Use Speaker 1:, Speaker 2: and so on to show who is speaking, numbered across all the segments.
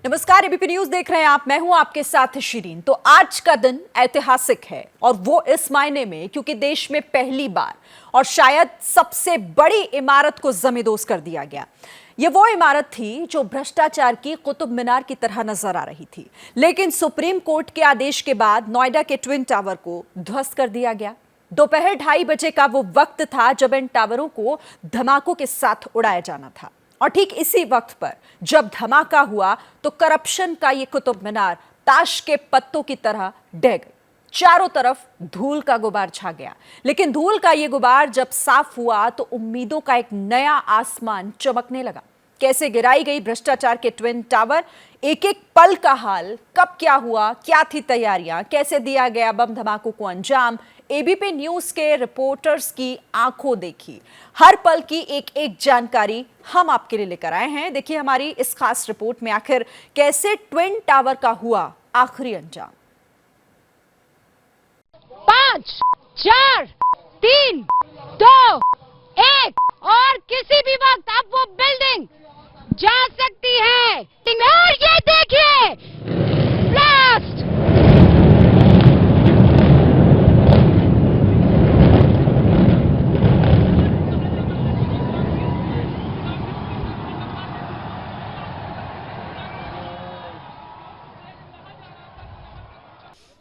Speaker 1: नमस्कार, ABP news देख रहे हैं आप। मैं हूं आपके साथ शिरीन। तो आज का दिन ऐतिहासिक है और वो इस मायने में क्योंकि देश में पहली बार और शायद सबसे बड़ी इमारत को जमींदोज कर दिया गया। ये वो इमारत थी जो भ्रष्टाचार की कुतुब मीनार की तरह नजर आ रही थी, लेकिन सुप्रीम कोर्ट के आदेश के बाद नोएडा के ट्विन टावर को ध्वस्त कर दिया गया। दोपहर 2:30 बजे का वो वक्त था जब इन टावरों को धमाकों के साथ उड़ाया जाना था और ठीक इसी वक्त पर जब धमाका हुआ तो करप्शन का ये कुतुब मीनार ताश के पत्तों की तरह ढह गई। चारों तरफ धूल का गुबार छा गया, लेकिन धूल का ये गुबार जब साफ हुआ तो उम्मीदों का एक नया आसमान चमकने लगा। कैसे गिराई गई भ्रष्टाचार के ट्विन टावर, एक एक पल का हाल, कब क्या हुआ, क्या थी तैयारियां, कैसे दिया गया बम धमाकों को अंजाम, एबीपी न्यूज के रिपोर्टर्स की आंखों देखी। हर पल की एक एक जानकारी हम आपके लिए लेकर आए हैं। देखिए हमारी इस खास रिपोर्ट में आखिर कैसे ट्विन टावर का हुआ आखिरी अंजाम।
Speaker 2: 5, 4, 3, 2, 1 और किसी भी वक्त अब वो बिल्डिंग जा सकती है। और ये देखिए ब्लास्ट।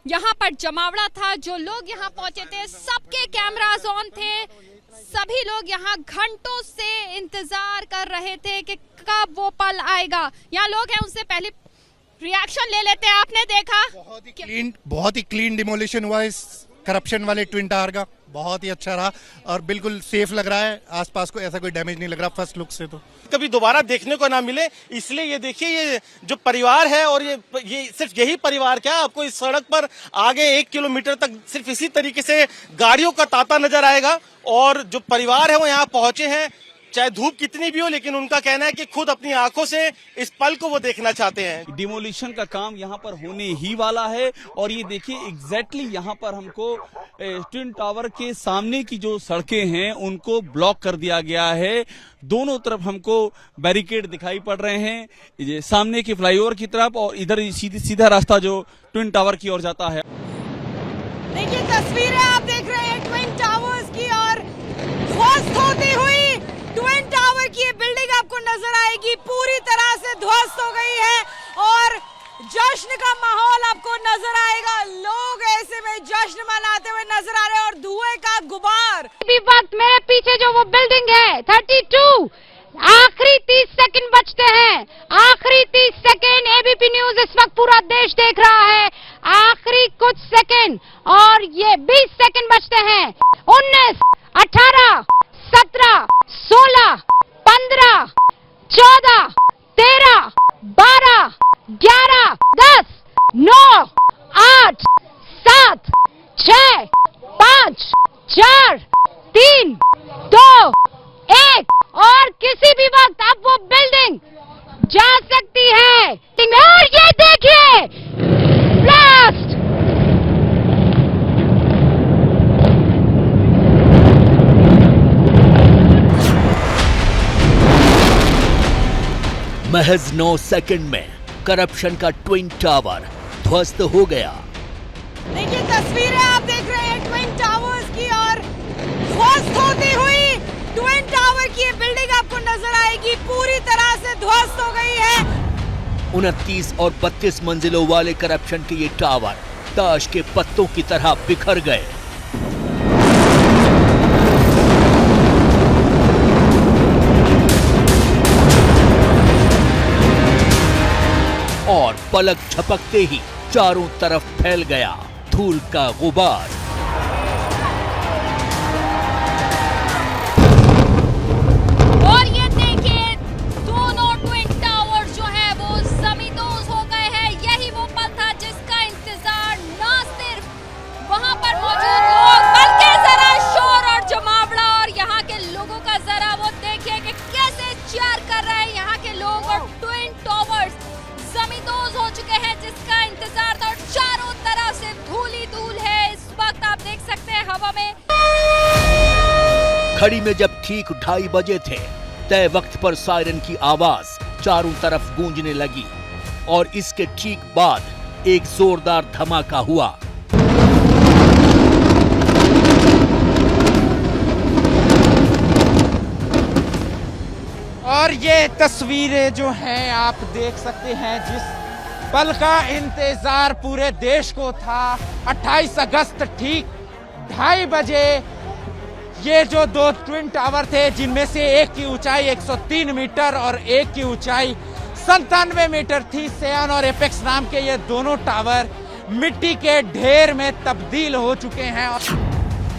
Speaker 2: यहाँ पर जमावड़ा था, जो लोग यहाँ पहुंचे थे सबके कैमरास ऑन थे। सभी लोग यहाँ घंटों से इंतजार कर रहे थे कि कब वो पल आएगा। यहाँ लोग हैं, उनसे पहले रिएक्शन ले लेते हैं। आपने देखा
Speaker 3: बहुत ही क्लीन डिमोलिशन हुआ इस करप्शन वाले ट्विन टावर का। बहुत ही अच्छा रहा और बिल्कुल सेफ लग रहा है। आसपास को ऐसा कोई डैमेज नहीं लग रहा फर्स्ट लुक से। तो
Speaker 4: कभी दोबारा देखने को ना मिले, इसलिए ये देखिए ये जो परिवार है और ये सिर्फ यही परिवार क्या, आपको इस सड़क पर आगे 1 किलोमीटर तक सिर्फ इसी तरीके से गाड़ियों का तांता नजर आएगा। और जो परिवार है वो यहाँ पहुंचे हैं, चाहे धूप कितनी भी हो, लेकिन उनका कहना है कि खुद अपनी आंखों से इस पल को वो देखना चाहते हैं।
Speaker 5: डिमोलिशन का काम यहाँ पर होने ही वाला है और ये देखिए एग्जैक्टली यहाँ पर हमको ट्विन टावर के सामने की जो सड़कें हैं उनको ब्लॉक कर दिया गया है। दोनों तरफ हमको बैरिकेड दिखाई पड़ रहे हैं, ये सामने के फ्लाईओवर की तरफ और इधर सीधा रास्ता जो ट्विन टावर की ओर जाता है।
Speaker 2: देखिए तस्वीरें आप देख रहे हैं ट्विन टावर्स की और ध्वस्त होती हुई ट्विन टावर की ये बिल्डिंग आपको नजर आएगी, पूरी तरह से ध्वस्त हो गई है और जश्न का माहौल आपको नजर आएगा। लोग ऐसे में जश्न मनाते हुए नजर आ रहे हैं और धुएं का गुबार। अभी वक्त मेरे पीछे जो वो बिल्डिंग है 32, आखिरी 30 सेकंड बचते हैं। आखिरी 30 सेकंड एबीपी न्यूज इस वक्त पूरा देश देख रहा है। आखिरी कुछ सेकंड और ये 20 सेकंड बचते हैं। 19, 18, 17, 16, 15, 14, 13, 12, 11, 10, 9, 8, 7, 6, 5, 4, 3, 2, 1 और किसी भी वक्त अब वो बिल्डिंग जा सकती है। और ये देखिए ब्लास्ट।
Speaker 6: महज 9 सेकंड में करप्शन का ट्विन टावर ध्वस्त हो गया।
Speaker 2: देखिए तस्वीरें आप देख रहे हैं ट्विन टावर्स की और ध्वस्त होती हुई ट्विन टावर की ये बिल्डिंग आपको नजर आएगी, पूरी तरह से ध्वस्त हो गई है।
Speaker 6: 29 और 32 मंजिलों वाले करप्शन के ये टावर ताश के पत्तों की तरह बिखर गए। और पलक झपकते ही चारों तरफ फैल गया धूल का गुबार।
Speaker 2: और ये देखिए दोनों ट्विन टावर्स जो है वो जमींदोज हो गए हैं। यही वो पल था जिसका इंतजार न सिर्फ वहां पर मौजूद लोग बल्कि जरा शोर और जमावड़ा और यहाँ के लोगों का जरा वो देखिए कि कैसे चीयर कर रहे हैं यहाँ के लोग। और ट्विन टावर्स जमींदोज हो चुके हैं जिसका इंतजार था और चारों तरफ से धूल ही धूल है। इस वक्त आप देख सकते हैं हवा में।
Speaker 6: घड़ी में जब ठीक 2:30 बजे थे, तय वक्त पर सायरन की आवाज चारों तरफ गूंजने लगी और इसके ठीक बाद एक जोरदार धमाका हुआ।
Speaker 7: और ये तस्वीरें जो हैं आप देख सकते हैं, जिस पल का इंतजार पूरे देश को था। 28 अगस्त ठीक 2:30 बजे ये जो दो ट्विन टावर थे, जिनमें से एक की ऊंचाई 103 मीटर और एक की ऊंचाई 97 मीटर थी, सेयन और एपेक्स नाम के ये दोनों टावर मिट्टी के ढेर में तब्दील हो चुके हैं।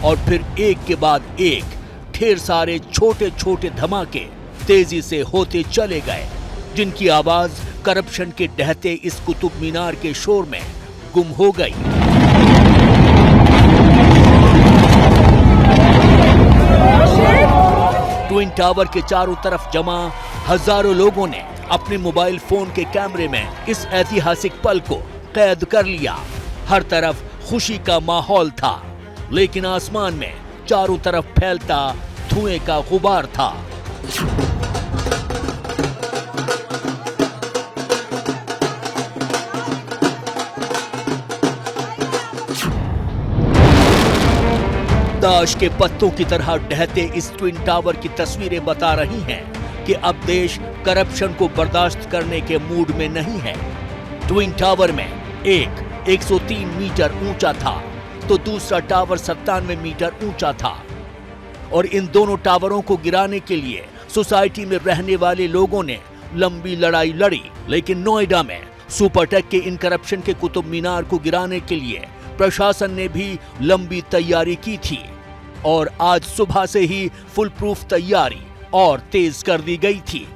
Speaker 6: और फिर एक के बाद एक ढेर सारे छोटे छोटे धमाके तेजी से होते चले गए, जिनकी आवाज करप्शन के डहते इस कुतुब मीनार के शोर में गुम हो गई। ट्विन टावर के चारों तरफ जमा हजारों लोगों ने अपने मोबाइल फोन के कैमरे में इस ऐतिहासिक पल को कैद कर लिया। हर तरफ खुशी का माहौल था, लेकिन आसमान में चारों तरफ फैलता धुएं का गुबार था। ताश के पत्तों की तरह ढहते इस ट्विन टावर की तस्वीरें बता रही हैं कि अब देश करप्शन को बर्दाश्त करने के मूड में नहीं है। ट्विन टावर में एक 103 मीटर ऊंचा था तो दूसरा टावर 97 मीटर ऊंचा था, और इन दोनों टावरों को गिराने के लिए सोसाइटी में रहने वाले लोगों ने लंबी लड़ाई लड़ी। लेकिन नोएडा में सुपरटेक के इन करप्शन के कुतुब मीनार को गिराने के लिए प्रशासन ने भी लंबी तैयारी की थी, और आज सुबह से ही फुल प्रूफ तैयारी और तेज कर दी गई थी।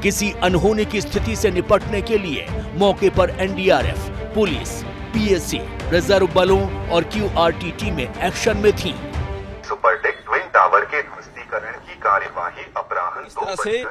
Speaker 6: किसी अनहोनी की स्थिति से निपटने के लिए मौके पर एनडीआरएफ, पुलिस, पीएससी, रिजर्व बलों और क्यूआरटी टीमें एक्शन में थी।
Speaker 8: सुपरटेक ट्विन टावर के ध्वस्तीकरण की कार्यवाही अपराह्न
Speaker 5: इस तरह से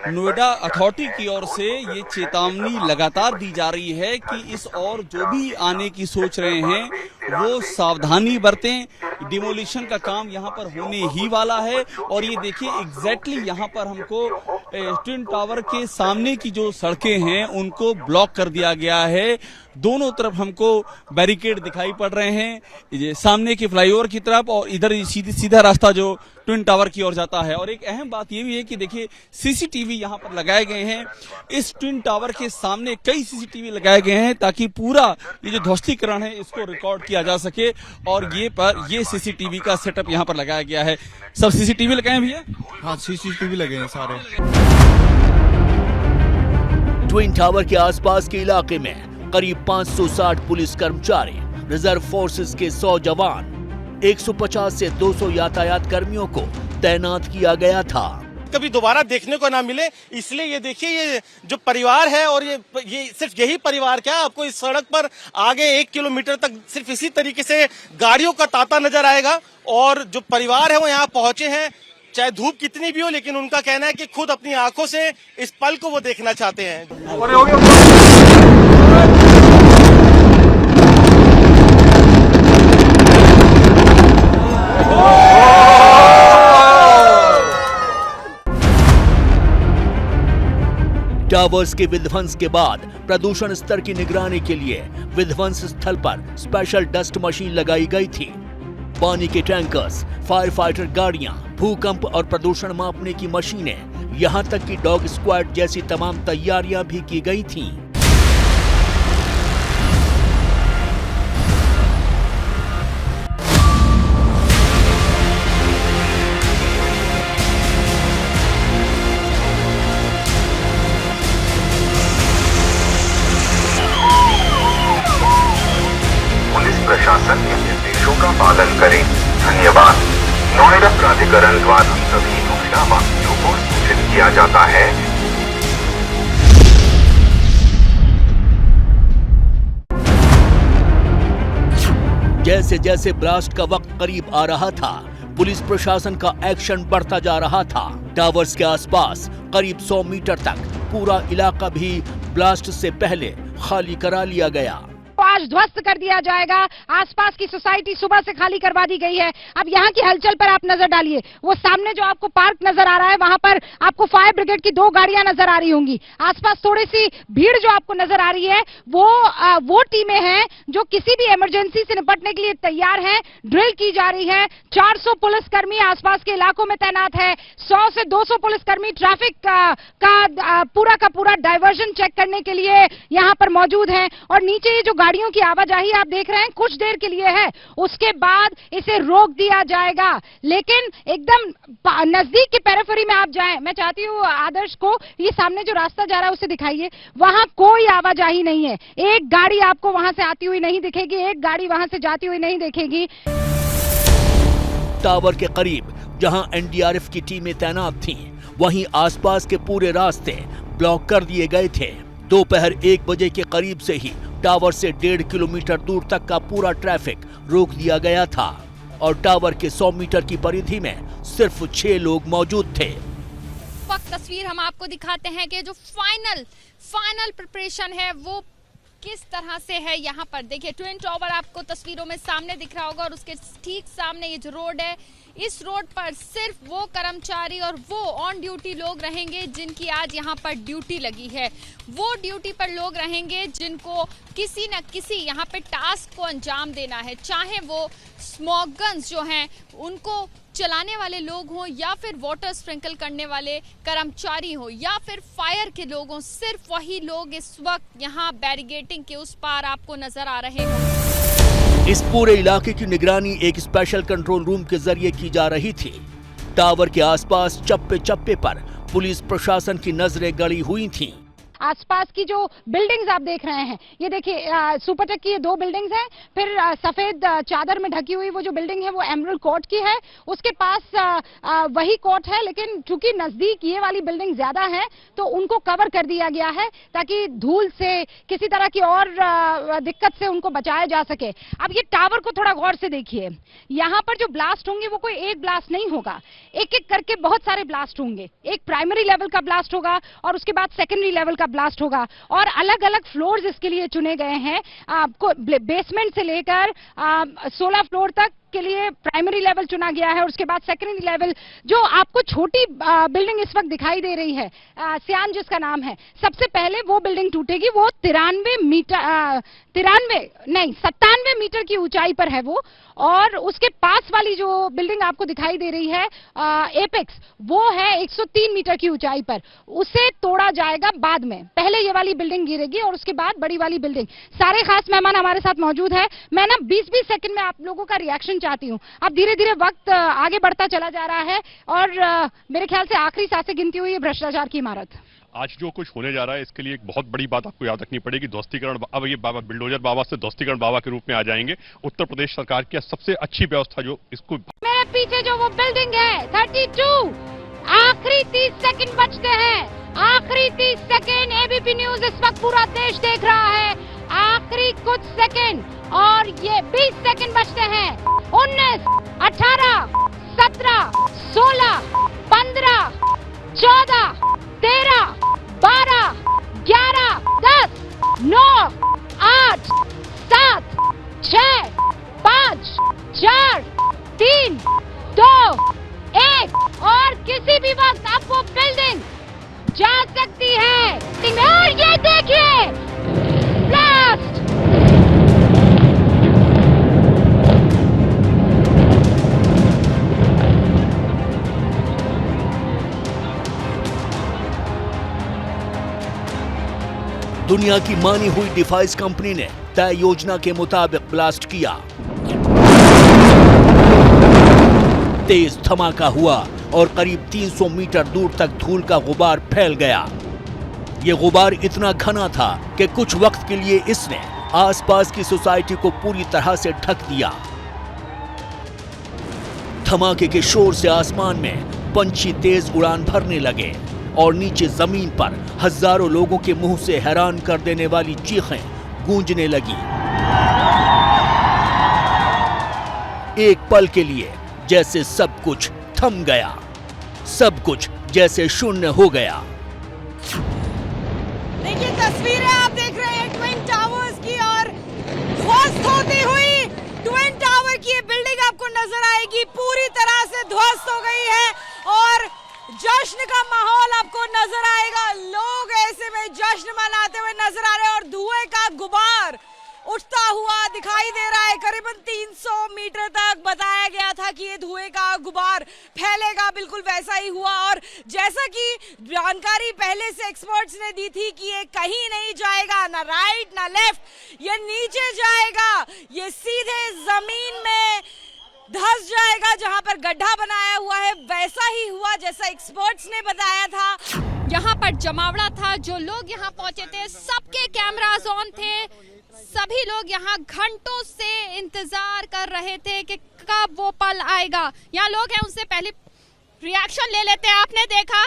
Speaker 5: नोएडा अथॉरिटी की ओर से ये चेतावनी लगातार दी जा रही है कि इस और जो भी आने की सोच रहे हैं वो सावधानी बरतें। डिमोलिशन का काम यहाँ पर होने ही वाला है, और ये देखिए एग्जैक्टली यहाँ पर हमको ट्विन टावर के सामने की जो सड़कें हैं उनको ब्लॉक कर दिया गया है। दोनों तरफ हमको बैरिकेड दिखाई पड़ रहे हैं, ये सामने के फ्लाईओवर की तरफ, और इधर सीधा रास्ता जो ट्विन टावर की ओर जाता है। और एक अहम बात ये भी है कि देखिए सीसीटीवी यहाँ पर लगाए गए हैं। इस ट्विन टावर के सामने कई सीसीटीवी लगाए गए हैं ताकि पूरा ये जो ध्वस्तीकरण है इसको रिकॉर्ड किया जा सके, और ये सीसीटीवी का सेटअप यहाँ पर लगाया गया है। सब सीसीटीवी लगाए हैं भैया?
Speaker 9: हाँ, सीसीटीवी लगे हैं सारे।
Speaker 6: ट्विन टावर के आसपास के इलाके में करीब 560 पुलिस कर्मचारी, रिजर्व फोर्सेस के 100 जवान, 150 से 200 यातायात कर्मियों को तैनात किया गया था।
Speaker 4: कभी दोबारा देखने को ना मिले, इसलिए ये देखिए ये जो परिवार है, और ये सिर्फ यही परिवार क्या, आपको इस सड़क पर आगे 1 किलोमीटर तक सिर्फ इसी तरीके से गाड़ियों का तांता नजर आएगा। और जो परिवार है वो यहाँ पहुंचे हैं, चाहे धूप कितनी भी हो, लेकिन उनका कहना है कि खुद अपनी आंखों से इस पल को वो देखना चाहते हैं।
Speaker 6: टावर्स के विध्वंस के बाद प्रदूषण स्तर की निगरानी के लिए विध्वंस स्थल पर स्पेशल डस्ट मशीन लगाई गई थी। पानी के टैंकर्स, फायर फाइटर गाड़ियां, भूकंप और प्रदूषण मापने की मशीनें, यहां तक कि डॉग स्क्वाड जैसी तमाम तैयारियां भी की गई थीं।
Speaker 8: प्रशासन के निर्देशों का पालन करें। धन्यवाद। नोएडा प्राधिकरण द्वारा सभी नोएडा वासियों को सूचित किया जाता है।
Speaker 6: जैसे जैसे ब्लास्ट का वक्त करीब आ रहा था, पुलिस प्रशासन का एक्शन बढ़ता जा रहा था। टावर्स के आसपास करीब 100 मीटर तक पूरा इलाका भी ब्लास्ट से पहले खाली करा लिया गया।
Speaker 10: आज ध्वस्त कर दिया जाएगा। आसपास की सोसाइटी सुबह से खाली करवा दी गई है। अब यहाँ की हलचल पर आप नजर डालिए। वो सामने जो आपको पार्क नजर आ रहा है, वहाँ पर आपको फायर ब्रिगेड की 2 गाड़ियां नजर आ रही होंगी। आसपास थोड़ी सी भीड़ जो आपको नजर आ रही है, वो टीमें हैं जो किसी भी इमरजेंसी से निपटने के लिए तैयार हैं। ड्रिल की जा रही है। 400 पुलिसकर्मी आसपास के इलाकों में तैनात है। 100 से 200 पुलिसकर्मी ट्रैफिक का पूरा डाइवर्जन चेक करने के लिए यहाँ पर मौजूद हैं। और नीचे ये जो गाड़ियों की आवाजाही आप देख रहे हैं, कुछ देर के लिए है, उसके बाद इसे रोक दिया जाएगा। लेकिन एकदम नजदीक की पेरिफेरी में आप जाएं। मैं चाहती हूँ आदर्श को ये सामने जो रास्ता जा रहा है उसे दिखाइए। वहां कोई आवाजाही नहीं है। एक गाड़ी आपको वहां से आती हुई नहीं दिखेगी, एक गाड़ी वहां से जाती हुई नहीं दिखेगी।
Speaker 6: टावर के करीब जहां एनडीआरएफ की टीमें तैनात थीं, वहीं आसपास के पूरे रास्ते ब्लॉक कर दिए गए थे। दोपहर 1 बजे के करीब से ही टावर से 1.5 किलोमीटर दूर तक का पूरा ट्रैफिक रोक दिया गया था और टावर के 100 मीटर की परिधि में सिर्फ 6 लोग मौजूद थे।
Speaker 11: वक्त तस्वीर हम आपको दिखाते हैं कि जो फाइनल प्रिपरेशन है वो किस तरह से है। यहाँ पर देखिए ट्विन टावर आपको तस्वीरों में सामने दिख रहा होगा और उसके ठीक सामने ये जो रोड है, इस रोड पर सिर्फ वो कर्मचारी और वो ऑन ड्यूटी लोग रहेंगे जिनकी आज यहाँ पर ड्यूटी लगी है। वो ड्यूटी पर लोग रहेंगे जिनको किसी न किसी यहाँ पे टास्क को अंजाम देना है, चाहे वो स्मोक गन्स जो हैं उनको चलाने वाले लोग हों या फिर वाटर स्प्रिंकल करने वाले कर्मचारी हों या फिर फायर के लोग हों। सिर्फ वही लोग इस वक्त यहाँ बैरिकेडिंग के उस पार आपको नजर आ रहे हों।
Speaker 6: इस पूरे इलाके की निगरानी एक स्पेशल कंट्रोल रूम के जरिए की जा रही थी। टावर के आसपास चप्पे चप्पे पर पुलिस प्रशासन की नजरें गड़ी हुई थीं।
Speaker 10: आसपास की जो बिल्डिंग्स आप देख रहे हैं, ये देखिए सुपरटेक की ये 2 बिल्डिंग्स हैं। फिर सफेद चादर में ढकी हुई वो जो बिल्डिंग है वो एमरल्ड कोर्ट की है। उसके पास वही कोर्ट है, लेकिन चूंकि नजदीक ये वाली बिल्डिंग ज्यादा है तो उनको कवर कर दिया गया है ताकि धूल से किसी तरह की और दिक्कत से उनको बचाया जा सके। अब ये टावर को थोड़ा गौर से देखिए। यहाँ पर जो ब्लास्ट होंगे वो कोई एक ब्लास्ट नहीं होगा, एक एक करके बहुत सारे ब्लास्ट होंगे। एक प्राइमरी लेवल का ब्लास्ट होगा और उसके बाद सेकेंडरी लेवल का ब्लास्ट होगा और अलग अलग फ्लोर्स इसके लिए चुने गए हैं। आपको बेसमेंट से लेकर 16 फ्लोर तक के लिए प्राइमरी लेवल चुना गया है और उसके बाद सेकेंडरी लेवल। जो आपको छोटी बिल्डिंग इस वक्त दिखाई दे रही है, सियान जिसका नाम है, सबसे पहले वो बिल्डिंग टूटेगी। वो 97 मीटर की ऊंचाई पर है वो। और उसके पास वाली जो बिल्डिंग आपको दिखाई दे रही है एपेक्स, वो है 103 मीटर की ऊंचाई पर। उसे तोड़ा जाएगा बाद में। पहले ये वाली बिल्डिंग गिरेगी और उसके बाद बड़ी वाली बिल्डिंग। सारे खास मेहमान हमारे साथ मौजूद है। मैं ना 20-20 सेकंड में आप लोगों का रिएक्शन चाहती हूँ। अब धीरे धीरे वक्त आगे बढ़ता चला जा रहा है और मेरे ख्याल से आखिरी सांसें गिनती हुई है भ्रष्टाचार की इमारत।
Speaker 12: आज जो कुछ होने जा रहा है इसके लिए एक बहुत बड़ी बात आपको याद रखनी पड़ेगी। ध्वस्तीकरण, अब ये बाबा बिल्डोजर बाबा से ध्वस्तीकरण बाबा के रूप में आ जाएंगे। उत्तर प्रदेश सरकार की सबसे अच्छी व्यवस्था जो इसको।
Speaker 10: मेरे पीछे जो वो बिल्डिंग है 32, आखिरी 30 सेकंड बचते हैं। आखिरी 30 सेकंड एबीपी न्यूज इस वक्त पूरा देश देख रहा है। आखिरी कुछ सेकंड और ये 20 सेकंड बचते हैं। 19, 18, 17, 16, 15, 14, 13, 12, 11, 10, 9, 8, 7, 6, 5, 4, 3, 2, 1 और किसी भी वक्त आपको बिल्डिंग जा सकती है। और ये देखिए ब्लास्ट।
Speaker 6: दुनिया की मानी हुई डिफाइस कंपनी ने तय योजना के मुताबिक ब्लास्ट किया। तेज धमाका हुआ और करीब 300 मीटर दूर तक धूल का गुबार फैल गया। ये गुबार इतना घना था कि कुछ वक्त के लिए इसने आसपास की सोसाइटी को पूरी तरह से ढक दिया। धमाके के शोर से आसमान में पंछी तेज उड़ान भरने लगे और नीचे जमीन पर हजारों लोगों के मुंह से हैरान कर देने वाली चीखें गूंजने लगी। एक पल के लिए जैसे सब कुछ थम गया, सब कुछ जैसे शून्य हो गया।
Speaker 2: देखिए तस्वीरें आप देख रहे हैं ट्विन टावर्स की और ध्वस्त होती हुई ट्विन टावर की ये बिल्डिंग आपको नजर आएगी, पूरी तरह से ध्वस्त हो गई है और जश्न का माहौल आपको नजर आएगा। लोग ऐसे में जश्न मनाते हुए नजर आ रहे हैं और धुएं का गुबार उठता हुआ दिखाई दे रहा है। करीबन 300 मीटर तक बताया गया था कि ये धुएं का गुबार फैलेगा, बिल्कुल वैसा ही हुआ। और जैसा कि जानकारी पहले से एक्सपर्ट्स ने दी थी कि ये कहीं नहीं जाएगा, ना राइट ना लेफ्ट, ये नीचे जाएगा, ये सीधे जमीन में धंस जाएगा। जहां पर गड्ढा बनाया हुआ है वैसा ही हुआ जैसा एक्सपर्ट्स ने बताया था।
Speaker 11: यहाँ पर जमावड़ा था, जो लोग यहाँ पहुंचे थे सबके कैमरास ऑन थे, सभी लोग यहाँ घंटों से इंतजार कर रहे थे कि कब वो पल आएगा। यहाँ लोग हैं, उनसे पहले रिएक्शन ले लेते हैं। आपने देखा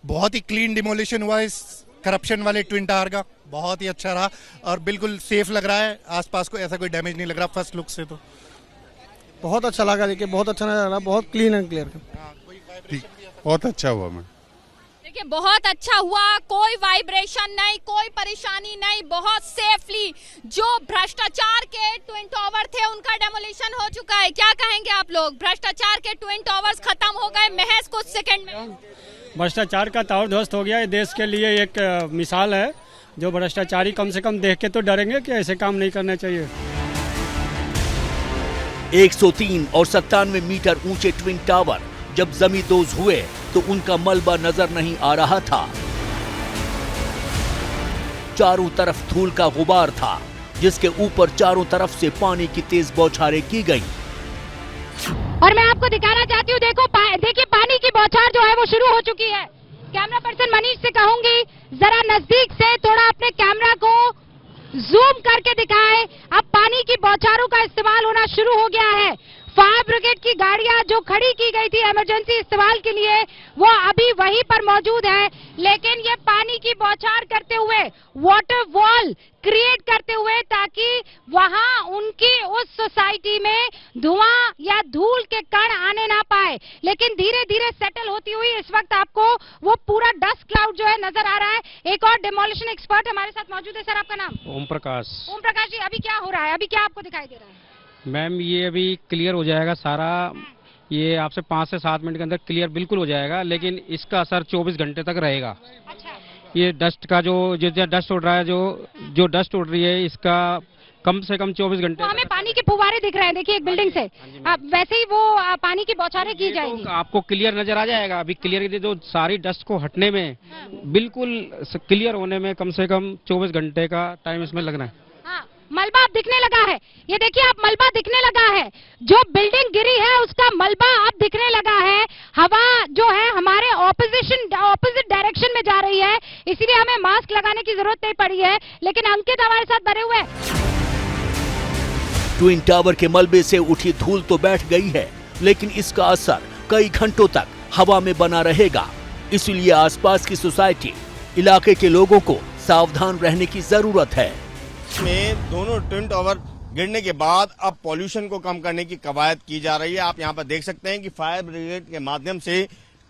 Speaker 3: बहुत ही क्लीन डिमोलिशन हुआ इस करप्शन वाले ट्विन टावर का, बहुत ही अच्छा रहा और बिल्कुल सेफ लग रहा है। आसपास को ऐसा कोई डैमेज नहीं लग रहा फर्स्ट लुक से, तो
Speaker 9: बहुत अच्छा लगा, देखिए बहुत अच्छा नजर आ रहा, बहुत क्लीन एंड क्लियर।
Speaker 12: बहुत अच्छा हुआ। मैं
Speaker 11: देखिए बहुत अच्छा हुआ, कोई वाइब्रेशन नहीं, कोई परेशानी नहीं, बहुत सेफली जो भ्रष्टाचार के ट्विन टावर थे उनका डेमोलिशन हो चुका है। क्या कहेंगे आप लोग? भ्रष्टाचार के ट्विन टावर्स खत्म हो गए महज कुछ सेकंड में।
Speaker 13: भ्रष्टाचार का टावर ध्वस्त हो गया, ये देश के लिए एक मिसाल है। जो भ्रष्टाचारी कम से कम देख के तो डरेंगे कि ऐसे काम नहीं करने चाहिए।
Speaker 6: 103 और 97 मीटर ऊंचे ट्विन टावर जब जमींदोज हुए तो उनका मलबा नजर नहीं आ रहा था। चारों तरफ धूल का गुबार था, जिसके ऊपर चारों तरफ से पानी की तेज बौछारें की गई।
Speaker 10: और मैं आपको दिखाना चाहती हूँ, देखिए पानी की बौछार जो है वो शुरू हो चुकी है। कैमरा पर्सन मनीष से कहूंगी जरा नजदीक से थोड़ा अपने कैमरा को जूम करके दिखाए। अब पानी की बौछारों का इस्तेमाल होना शुरू हो गया है। फायर ब्रिगेड की गाड़ियां जो खड़ी की गई थी इमरजेंसी इस्तेमाल के लिए, वो अभी वहीं पर मौजूद है, लेकिन ये पानी की बौछार करते हुए, वाटर वॉल क्रिएट करते हुए, ताकि वहां उनकी उस सोसाइटी में धुआं या धूल के कण आने ना पाए। लेकिन धीरे धीरे सेटल होती हुई इस वक्त आपको वो पूरा डस्ट क्लाउड जो है नजर आ रहा है। एक और डिमोलिशन एक्सपर्ट हमारे साथ मौजूद है। सर आपका नाम?
Speaker 13: ओम प्रकाश।
Speaker 10: ओम प्रकाश जी, अभी क्या हो रहा है? अभी क्या आपको दिखाई दे रहा है?
Speaker 13: मैम ये अभी क्लियर हो जाएगा सारा, ये आपसे 5 से 7 मिनट के अंदर क्लियर बिल्कुल हो जाएगा, लेकिन इसका असर 24 घंटे तक रहेगा।
Speaker 10: अच्छा।
Speaker 13: ये डस्ट का जो डस्ट उड़ रहा है, जो डस्ट उड़ रही है, इसका कम से कम 24 घंटे।
Speaker 10: तो हमें पानी के फुवारे दिख रहे हैं, देखिए एक बिल्डिंग से। वैसे ही वो पानी की बौछारें की जाएंगी।
Speaker 13: तो आपको क्लियर नजर आ जाएगा। अभी क्लियर जो सारी डस्ट को हटने में, बिल्कुल क्लियर होने में कम से कम 24 घंटे का टाइम इसमें लगना है।
Speaker 10: मलबा अब दिखने लगा है, ये देखिए अब मलबा दिखने लगा है। जो बिल्डिंग गिरी है उसका मलबा अब दिखने लगा है। हवा जो है हमारे ऑपोजिट डायरेक्शन में जा रही है, इसीलिए हमें मास्क लगाने की जरूरत नहीं पड़ी है। लेकिन अंकित हमारे साथ बने हुए।
Speaker 6: ट्विन टावर के मलबे से उठी धूल तो बैठ गई है, लेकिन इसका असर कई घंटों तक हवा में बना रहेगा। इसलिए आसपास की सोसाइटी, इलाके के लोगों को सावधान रहने की जरूरत है।
Speaker 14: में दोनों ट्विन टावर गिरने के बाद अब पॉल्यूशन को कम करने की कवायद की जा रही है। आप यहां पर देख सकते हैं कि फायर ब्रिगेड के माध्यम से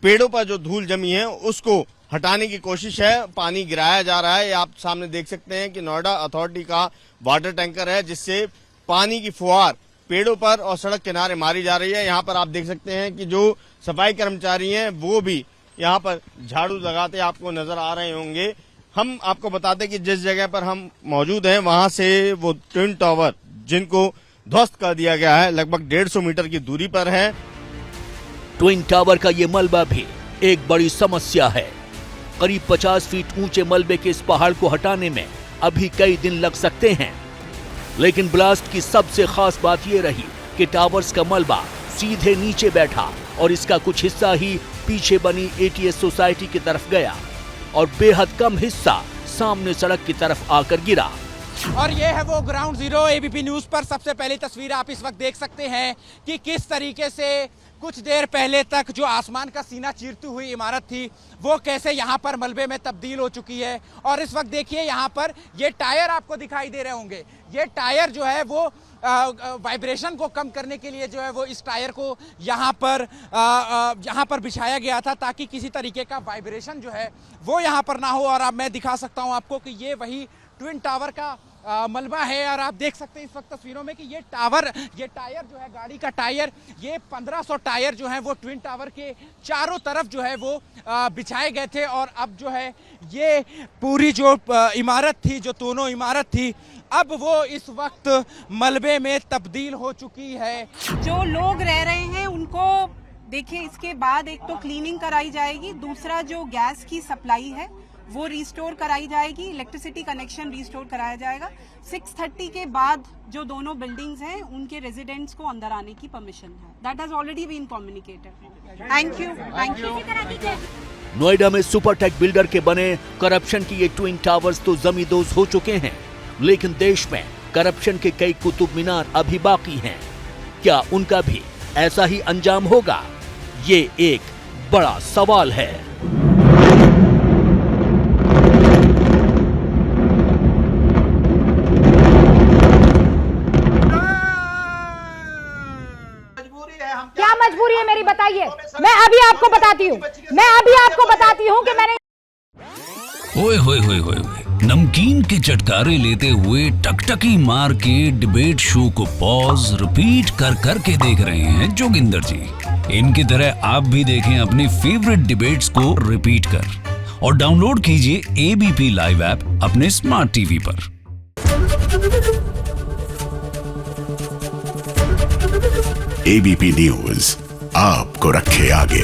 Speaker 14: पेड़ों पर जो धूल जमी है उसको हटाने की कोशिश है। पानी गिराया जा रहा है। आप सामने देख सकते हैं कि नोएडा अथॉरिटी का वाटर टैंकर है, जिससे पानी की फुहार पेड़ों पर और सड़क किनारे मारी जा रही है। यहाँ पर आप देख सकते हैं कि जो सफाई कर्मचारी हैं वो भी यहाँ पर झाड़ू लगाते आपको नजर आ रहे होंगे। हम आपको बताते हैं कि जिस जगह पर हम मौजूद हैं वहां से वो ट्विन टावर जिनको ध्वस्त कर दिया गया है लगभग 150 मीटर की दूरी पर है।
Speaker 6: ट्विन टावर का ये मलबा भी एक बड़ी समस्या है। करीब 50 फीट ऊंचे मलबे के इस पहाड़ को हटाने में अभी कई दिन लग सकते हैं। लेकिन ब्लास्ट की सबसे खास बात ये रही कि टावर्स का मलबा सीधे नीचे बैठा और इसका कुछ हिस्सा ही पीछे बनी एटीएस सोसाइटी की तरफ गया और बेहद कम हिस्सा सामने सड़क की तरफ आकर गिरा।
Speaker 7: और ये है वो ग्राउंड जीरो। एबीपी न्यूज पर सबसे पहली तस्वीर आप इस वक्त देख सकते हैं कि किस तरीके से कुछ देर पहले तक जो आसमान का सीना चीरती हुई इमारत थी वो कैसे यहाँ पर मलबे में तब्दील हो चुकी है। और इस वक्त देखिए यहाँ पर ये टायर आपको दिखाई दे रहे होंगे। ये टायर जो है वो वाइब्रेशन को कम करने के लिए जो है वो इस टायर को यहाँ पर बिछाया गया था, ताकि किसी तरीके का वाइब्रेशन जो है वो यहाँ पर ना हो। और अब मैं दिखा सकता हूँ आपको कि ये वही ट्विन टावर का मलबा है। और आप देख सकते हैं इस वक्त तस्वीरों में कि ये टायर जो है, गाड़ी का टायर, ये 1500 टायर जो है वो ट्विन टावर के चारों तरफ जो है वो बिछाए गए थे। और अब जो है ये पूरी जो इमारत थी, जो दोनों इमारत थी, अब वो इस वक्त मलबे में तब्दील हो चुकी है।
Speaker 2: जो लोग रह रहे हैं उनको देखिए, इसके बाद एक तो क्लीनिंग कराई जाएगी, दूसरा जो गैस की सप्लाई है वो रिस्टोर कराई जाएगी, इलेक्ट्रिसिटी कनेक्शन रिस्टोर कराया जाएगा। 6:30 के बाद जो दोनों बिल्डिंग्स हैं उनके रेजिडेंट्स को अंदर आने की परमिशन है। That has already been communicated. Thank you.
Speaker 6: Noida में सुपरटेक बिल्डर के बने करप्शन की ये ट्विन टावर्स तो जमींदोज हो चुके हैं, लेकिन देश में करप्शन के कई कुतुब मीनार अभी बाकी हैं। क्या उनका भी ऐसा ही अंजाम होगा? ये एक बड़ा सवाल है।
Speaker 10: क्या मजबूरी है मेरी, बताइए। मैं अभी आपको बताती हूँ कि मैंने
Speaker 15: ओए होए होए होए, नमकीन के चटकारे लेते हुए टकटकी मार के डिबेट शो को पॉज रिपीट कर करके देख रहे हैं जोगिंदर जी। इनकी तरह आप भी देखें अपनी फेवरेट डिबेट्स को रिपीट कर, और डाउनलोड कीजिए एबीपी लाइव ऐप अपने स्मार्ट टीवी पर।
Speaker 16: एबीपी न्यूज आपको रखे आगे।